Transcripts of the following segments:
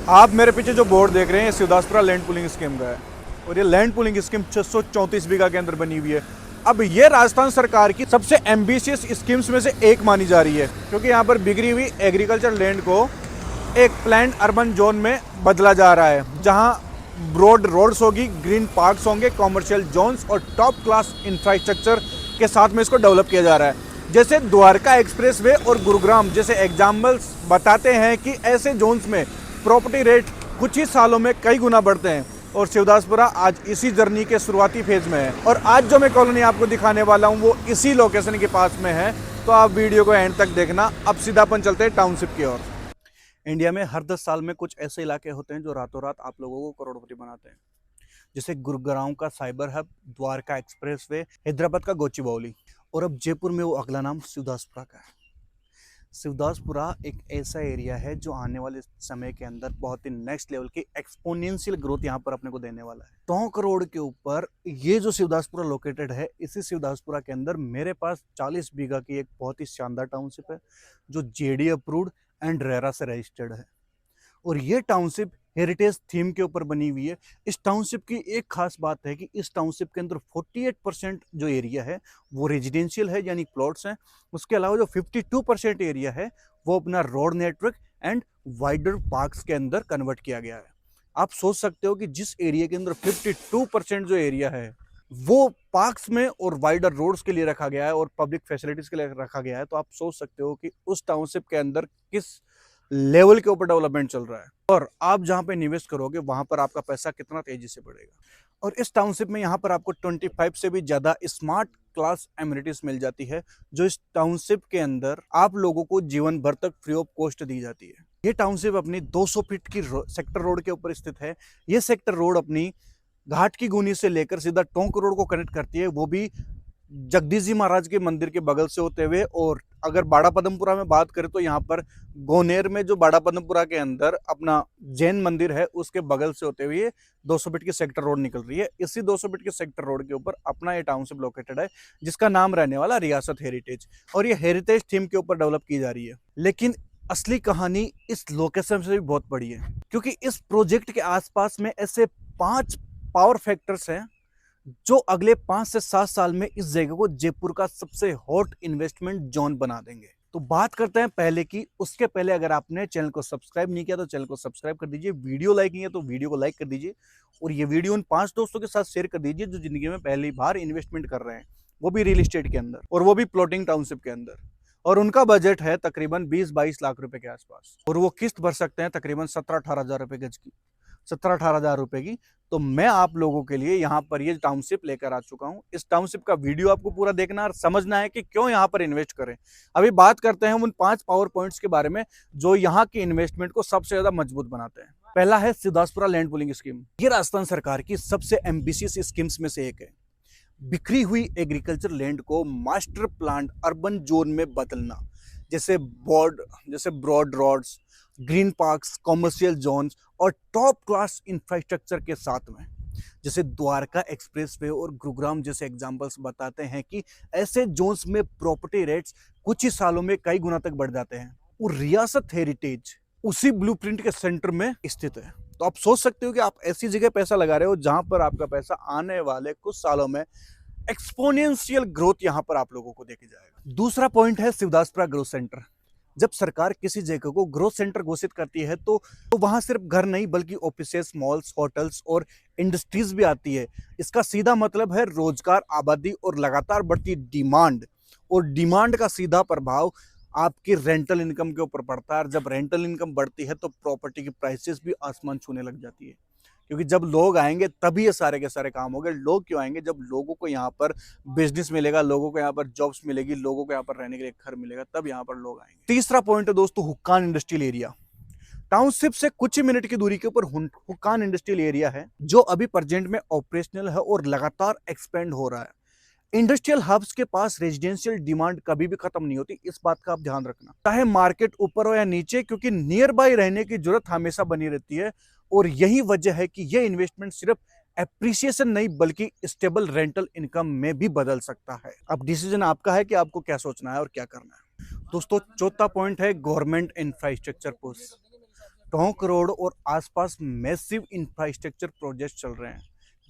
आप मेरे पीछे जो बोर्ड देख रहे हैं ये शिवदासपुरा लैंड पूलिंग स्कीम का है और ये लैंड पूलिंग स्कीम 634 बीघा के अंदर बनी हुई है। अब ये राजस्थान सरकार की सबसे एम्बिशियस स्कीम्स में से एक मानी जा रही है, क्योंकि यहाँ पर बिगड़ी हुई एग्रीकल्चर लैंड को एक प्लान्ड अर्बन जोन में बदला जा रहा है, जहाँ ब्रॉड रोड्स होगी, ग्रीन पार्क्स होंगे, कॉमर्शियल जोन्स और टॉप क्लास इंफ्रास्ट्रक्चर के साथ में इसको डेवलप किया जा रहा है। जैसे द्वारका एक्सप्रेसवे और गुरुग्राम जैसे एग्जाम्पल्स बताते हैं कि ऐसे जोन्स में प्रॉपर्टी रेट कुछ ही सालों में कई गुना बढ़ते हैं और शिवदासपुरा आज इसी जर्नी के शुरुआती फेज में है। और आज जो मैं कॉलोनी आपको दिखाने वाला हूँ वो इसी लोकेशन के पास में है, तो आप वीडियो को एंड तक देखना। अब सीधा अपन चलते हैं टाउनशिप की ओर। इंडिया में हर 10 साल में कुछ ऐसे इलाके होते हैं जो रातों रात आप लोगों को करोड़पति बनाते हैं, जैसे गुरुग्राम का cyber hub, Dwarka expressway, Hyderabad का गोचिबौली, और अब जयपुर में वो अगला नाम शिवदासपुरा का है। शिवदासपुरा एक ऐसा एरिया है जो आने वाले समय के अंदर बहुत ही नेक्स्ट लेवल की एक्सपोनेंशियल ग्रोथ यहाँ पर अपने को देने वाला है। 100 करोड़ के ऊपर ये जो शिवदासपुरा लोकेटेड है, इसी शिवदासपुरा के अंदर मेरे पास 40 बीघा की एक बहुत ही शानदार टाउनशिप है जो जेडी अप्रूव्ड एंड रेरा से रजिस्टर्ड है। और ये टाउनशिप हेरिटेज थीम के ऊपर बनी हुई है। इस टाउनशिप की एक खास बात है कि इस टाउनशिप के अंदर 48% जो एरिया है वो रेजिडेंशियल है, यानी प्लॉट्स हैं। उसके अलावा जो 52% एरिया है वो अपना road network and wider parks के अंदर कन्वर्ट किया गया है। आप सोच सकते हो कि जिस एरिया के अंदर 52% जो एरिया है वो पार्क्स में और वाइडर रोड्स के लिए रखा गया है और पब्लिक फैसिलिटीज के लिए रखा गया है, तो आप सोच सकते हो कि उस टाउनशिप के अंदर किस लेवल के ऊपर डेवलपमेंट चल रहा है और आप जहां पे निवेश करोगे वहां पर आपका पैसा कितना तेजी से बढ़ेगा। और इस टाउनशिप में यहाँ पर आपको 25 से भी ज्यादा स्मार्ट क्लास एमिनिटीज मिल जाती है, जो इस टाउनशिप के अंदर आप लोगों को जीवन भर तक फ्री ऑफ कॉस्ट दी जाती है। ये टाउनशिप अपनी 200 फीट की सेक्टर रोड के ऊपर स्थित है। ये सेक्टर रोड अपनी घाट की गुनी से लेकर सीधा टोंक रोड को कनेक्ट करती है, वो भी जगदीश जी महाराज के मंदिर के बगल से होते हुए। और अगर बाड़ा पदमपुरा में बात करें तो यहाँ पर गोनेर में जो बाड़ा पदमपुरा के अंदर अपना जैन मंदिर है उसके बगल से होते हुए 200 फीट की सेक्टर रोड निकल रही है। इसी 200 फीट की सेक्टर रोड के ऊपर अपना ये टाउनशिप लोकेटेड है, जिसका नाम रहने वाला रियासत हेरिटेज, और ये हेरिटेज थीम के ऊपर डेवलप की जा रही है। लेकिन असली कहानी इस लोकेशन से भी बहुत बड़ी है, क्योंकि इस प्रोजेक्ट के आसपास में ऐसे 5 पावर फैक्टर्स हैं जो अगले 5 से 7 साल में इस जगह को जयपुर का सबसे हॉट इन्वेस्टमेंट जोन बना देंगे। तो बात करते हैं पहले की। उसके पहले अगर आपने चैनल को सब्सक्राइब नहीं किया तो चैनल को सब्सक्राइब कर दीजिए, वीडियो लाइक नहीं है तो वीडियो को लाइक कर दीजिए, और ये वीडियो उन 5 दोस्तों के साथ शेयर कर दीजिए जो जिंदगी में पहली बार इन्वेस्टमेंट कर रहे हैं, वो भी रियल एस्टेट के अंदर, और वो भी प्लॉटिंग टाउनशिप के अंदर। और उनका बजट है तकरीबन 20-22 लाख रुपए के आसपास, और वो किस्त भर सकते हैं तकरीबन 17-18 हजार रुपए गज की, 17-18 हजार रुपए की। तो मैं आप लोगों के लिए यहाँ पर ये टाउनशिप लेकर आ चुका हूँ। इस टाउनशिप का वीडियो आपको पूरा देखना और समझना है कि क्यों यहाँ पर इन्वेस्ट करें। अभी बात करते हैं उन 5 पावर पॉइंट्स के बारे में जो यहाँ की इन्वेस्टमेंट को सबसे ज्यादा मजबूत बनाते हैं। पहला है शिवदासपुरा लैंड पूलिंग स्कीम। ये राजस्थान सरकार की सबसे एम्बिशियस स्कीम्स में से एक है। बिखरी हुई एग्रीकल्चर लैंड को मास्टर प्लान अर्बन जोन में बदलना, जैसे broad roads, green parks, commercial zones और टॉप क्लास इंफ्रास्ट्रक्चर के साथ में, जैसे द्वारका एक्सप्रेसवे और गुरुग्राम जैसे एग्जांपल्स बताते हैं कि ऐसे जोन्स में प्रॉपर्टी रेट्स कुछ ही सालों में कई गुना तक बढ़ जाते हैं। और रियासत हेरिटेज उसी ब्लूप्रिंट के सेंटर में स्थित है। तो आप सोच सकते हो कि आप ऐसी जगह पैसा लगा रहे हो जहां पर आपका पैसा आने वाले कुछ सालों में एक्सपोनेंशियल ग्रोथ यहां पर आप लोगों को देखे जाएगा। दूसरा पॉइंट है शिवदासपुरा ग्रोथ सेंटर। जब सरकार किसी जगह को ग्रोथ सेंटर घोषित करती है तो वहां सिर्फ घर नहीं बल्कि ऑफिसेस, मॉल्स, होटल्स और इंडस्ट्रीज भी आती है। इसका सीधा मतलब है रोजगार, आबादी और लगातार बढ़ती डिमांड, और डिमांड का सीधा प्रभाव आपकी रेंटल इनकम के ऊपर पड़ता है। और जब रेंटल इनकम बढ़ती है तो प्रॉपर्टी की प्राइसेस भी आसमान छूने लग जाती है, क्योंकि जब लोग आएंगे तभी ये सारे के सारे काम होंगे। लोग क्यों आएंगे? जब लोगों को यहाँ पर बिजनेस मिलेगा, लोगों को यहाँ पर जॉब्स मिलेगी, लोगों को यहाँ पर रहने के लिए घर मिलेगा, तब यहाँ पर लोग आएंगे। तीसरा पॉइंट है दोस्तों हुक्कान इंडस्ट्रियल एरिया। टाउनशिप से कुछ ही मिनट की दूरी के ऊपर हुक्कान इंडस्ट्रियल एरिया है जो अभी प्रेजेंट में ऑपरेशनल है और लगातार एक्सपेंड हो रहा है। इंडस्ट्रियल हब्स के पास रेजिडेंशियल डिमांड कभी भी खत्म नहीं होती, इस बात का आप ध्यान रखना, चाहे मार्केट ऊपर हो या नीचे, क्योंकि नियर बाय रहने की जरूरत हमेशा बनी रहती है। और यही वजह है कि यह इन्वेस्टमेंट सिर्फ एप्रिसिएशन नहीं बल्कि स्टेबल रेंटल इनकम में भी बदल सकता है। अब डिसीजन आपका है कि आपको क्या सोचना है और क्या करना है। दोस्तों चौथा पॉइंट है government infrastructure push. Tonk road और आसपास मैसिव इंफ्रास्ट्रक्चर प्रोजेक्ट चल रहे हैं।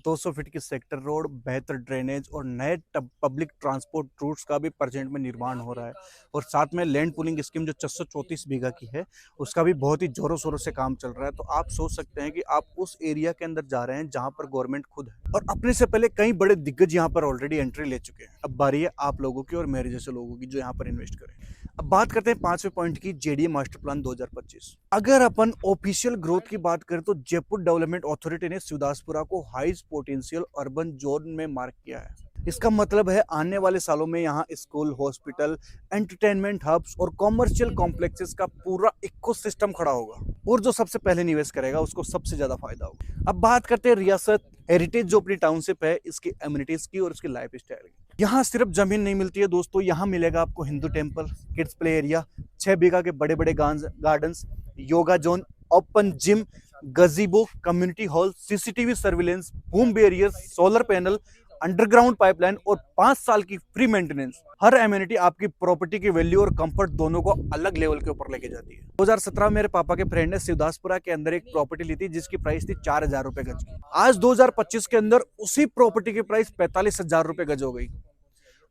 200 फीट की सेक्टर रोड, बेहतर ड्रेनेज और नए पब्लिक ट्रांसपोर्ट रूट्स का भी प्रेजेंट में निर्माण हो रहा है। और साथ में लैंड पूलिंग स्कीम जो 634 बीघा की है, उसका भी बहुत ही जोरों शोरों से काम चल रहा है। तो आप सोच सकते हैं कि आप उस एरिया के अंदर जा रहे हैं जहां पर गवर्नमेंट खुद है और अपने से पहले कई बड़े दिग्गज यहाँ पर ऑलरेडी एंट्री ले चुके हैं। अब बारी है आप लोगों की और मेरे जैसे लोगों की जो यहाँ पर इन्वेस्ट करें। अब बात करते हैं 5वें पॉइंट की, जेडीए मास्टर प्लान 2025। अगर अपन ऑफिशियल ग्रोथ की बात करें तो जयपुर डेवलपमेंट अथॉरिटी ने शिवदासपुरा को हाई पोटेंशियल अर्बन जोन में मार्क किया है। इसका मतलब है आने वाले सालों में यहाँ स्कूल, हॉस्पिटल, एंटरटेनमेंट हब्स और कॉमर्शियल कॉम्प्लेक्सेस का पूरा इकोसिस्टम खड़ा होगा और जो सबसे पहले निवेश करेगा उसको सबसे ज्यादा फायदा होगा। अब बात करते हैं रियासत हेरिटेज जो अपनी टाउनशिप है, इसकी एमिनिटीज की और इसकी लाइफ स्टाइल की। यहाँ सिर्फ जमीन नहीं मिलती है दोस्तों, यहाँ मिलेगा आपको Hindu temple, kids play area, 6 बीघा के बड़े बड़े gardens, yoga zone, open gym, गजीबो, community hall, CCTV surveillance, boom barrier, solar panel, underground pipeline और 5 साल की फ्री मेंटेनेंस। हर एमिनिटी आपकी प्रॉपर्टी की वैल्यू और कंफर्ट दोनों को अलग लेवल के ऊपर लेके जाती है। 2017 में मेरे पापा के फ्रेंड ने शिवदासपुरा के अंदर एक प्रॉपर्टी ली थी जिसकी प्राइस थी 4,000 रुपए गज की। आज 2025 के अंदर उसी प्रॉपर्टी की प्राइस 45,000 रुपए गज हो गई।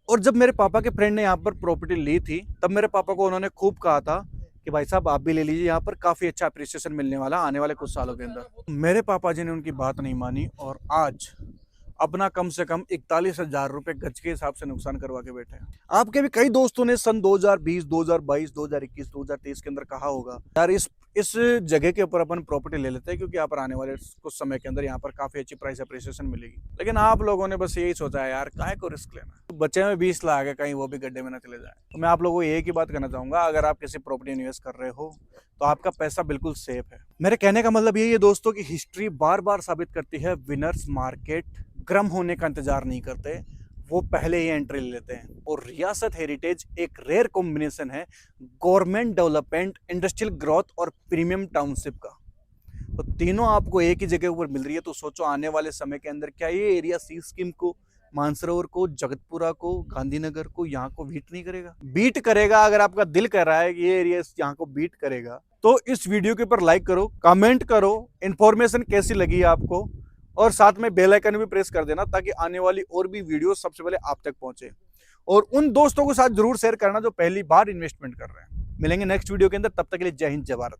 और जब मेरे पापा के फ्रेंड ने यहाँ पर प्रॉपर्टी ली थी तब मेरे पापा को उन्होंने खूब कहा था कि भाई साहब आप भी ले लीजिए, यहाँ पर काफी अच्छा अप्रिसिएशन मिलने वाला आने वाले कुछ सालों के अंदर। मेरे पापा जी ने उनकी बात नहीं मानी और आज अपना कम से कम 41,000 रुपए गज के हिसाब से नुकसान करवा के बैठे हैं। आपके भी कई दोस्तों ने सन 2020, 2022, 2021, 2023 के अंदर कहा होगा यार इस जगह के ऊपर अपन प्रॉपर्टी ले लेते हैं क्योंकि यहाँ पर आने वाले कुछ समय के अंदर यहाँ पर काफी अच्छी प्राइस अप्रिसिएशन मिलेगी। लेकिन आप लोगों ने बस यही सोचा है यार काहे को रिस्क लेना, तो बच्चे में 20 लाख है, कहीं वो भी गड्ढे में ना चले जाए। तो मैं आप लोगों को एक ही बात कहना चाहूंगा, अगर आप किसी प्रॉपर्टी इन्वेस्ट कर रहे हो तो आपका पैसा बिल्कुल सेफ है। मेरे कहने का मतलब यही है दोस्तों की हिस्ट्री बार बार साबित करती है विनर्स मार्केट गर्म होने का इंतजार नहीं करते, वो पहले ही एंट्री ले लेते हैं। और रियासत हेरिटेज एक रेयर कॉम्बिनेशन है गवर्नमेंट डेवलपमेंट, इंडस्ट्रियल ग्रोथ और प्रीमियम टाउनशिप का। तो तीनों आपको एक ही जगह ऊपर मिल रही है। तो सोचो आने वाले समय के अंदर क्या ये एरिया सी स्कीम को, मानसरोवर को, जगतपुरा को, गांधीनगर को, यहाँ को बीट नहीं करेगा? बीट करेगा। अगर आपका दिल कह रहा है कि ये एरिया यहाँ को बीट करेगा तो इस वीडियो के ऊपर लाइक करो, कमेंट करो, इंफॉर्मेशन कैसी लगी आपको, और साथ में बेल आइकन भी प्रेस कर देना ताकि आने वाली और भी वीडियो सबसे पहले आप तक पहुंचे। और उन दोस्तों के साथ जरूर शेयर करना जो पहली बार इन्वेस्टमेंट कर रहे हैं। मिलेंगे नेक्स्ट वीडियो के अंदर, तब तक के लिए जय हिंद, जय भारत।